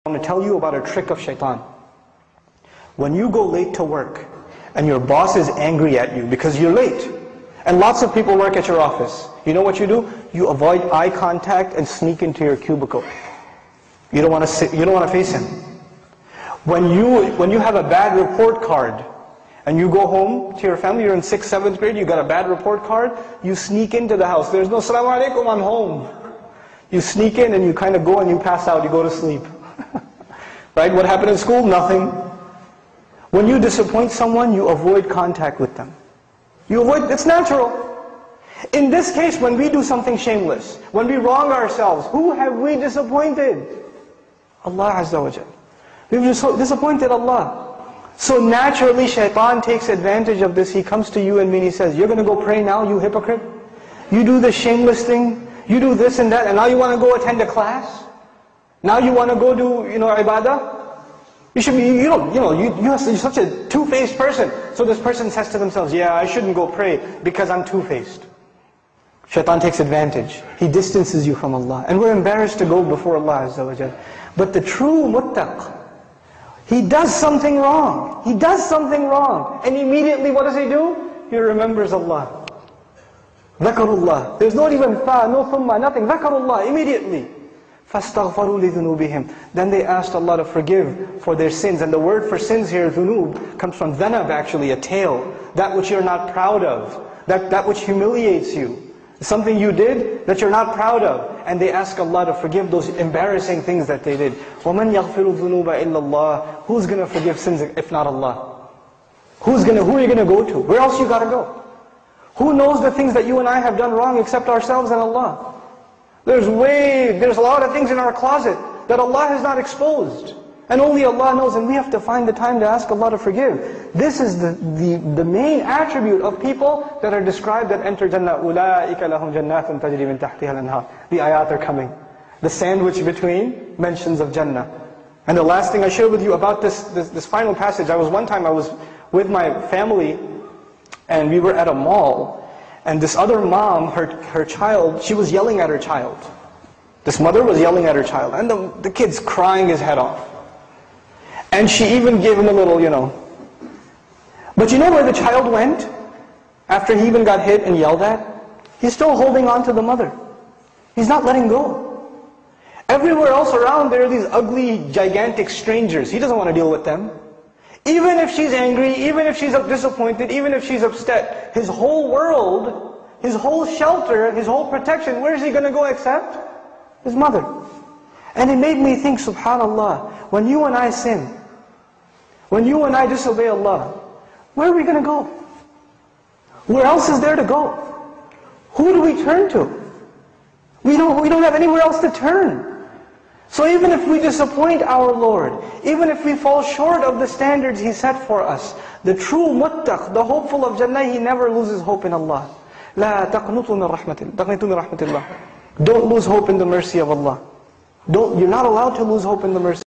I want to tell you about a trick of shaitan. When you go late to work and your boss is angry at you because you're late, and lots of people work at your office, you know what you do? You avoid eye contact and sneak into your cubicle. You don't want to face him. When you have a bad report card and you go home to your family, you're in 6th, 7th grade, you got a bad report card, you sneak into the house. There's no "Assalamu alaikum, I'm home." You sneak in and you kind of go and you pass out, you go to sleep. Right? What happened in school? Nothing. When you disappoint someone, you avoid contact with them. You avoid, it's natural. In this case, when we do something shameless, when we wrong ourselves, who have we disappointed? Allah Azza wa Jal. We've disappointed Allah. So naturally, shaitan takes advantage of this. He comes to you and me and he says, "You're going to go pray now, you hypocrite? You do this shameless thing, you do this and that, and now you want to go attend a class? Now you want to go do, ibadah? You should be, you're such a two-faced person." So this person says to themselves, "Yeah, I shouldn't go pray because I'm two-faced." Shaitan takes advantage. He distances you from Allah. And we're embarrassed to go before Allah Azza wa Jal. But the true muttaq, he does something wrong. He does something wrong. And immediately what does he do? He remembers Allah. Dhakarullah. There's not even fa, no thumma, nothing. Dhakarullah, immediately. فَاسْتَغْفَرُوا لِذُنُوبِهِمْ. Then they asked Allah to forgive for their sins. And the word for sins here, dhunub, comes from dhanab actually, a tail. That which you're not proud of. That which humiliates you. Something you did that you're not proud of. And they ask Allah to forgive those embarrassing things that they did. وَمَنْ يَغْفِرُ الذُّنُوبَ إِلَّا اللَّهِ. Who's going to forgive sins if not Allah? Who are you going to go to? Where else you got to go? Who knows the things that you and I have done wrong except ourselves and Allah? There's a lot of things in our closet that Allah has not exposed. And only Allah knows, and we have to find the time to ask Allah to forgive. This is the main attribute of people that are described that enter Jannah. أُولَٰئِكَ لَهُمْ جَنَّاتٌ تَجْرِي مِنْ تَحْتِهَا الْأَنْهَارُ. The ayat are coming. The sandwich between mentions of Jannah. And the last thing I share with you about this final passage, one time I was with my family, and we were at a mall, and this other mom, her child, she was yelling at her child. This mother was yelling at her child, and the kid's crying his head off. And she even gave him a little, But you know where the child went? After he even got hit and yelled at? He's still holding on to the mother. He's not letting go. Everywhere else around, there are these ugly, gigantic strangers. He doesn't want to deal with them. Even if she's angry, even if she's disappointed, even if she's upset, his whole world, his whole shelter, his whole protection, where is he going to go except? His mother. And it made me think, subhanallah, when you and I sin, when you and I disobey Allah, where are we going to go? Where else is there to go? Who do we turn to? We don't have anywhere else to turn. So even if we disappoint our Lord, even if we fall short of the standards He set for us, the true muttaq, the hopeful of Jannah, he never loses hope in Allah. لا تقنطوا من رحمة الله. Don't lose hope in the mercy of Allah. You're not allowed to lose hope in the mercy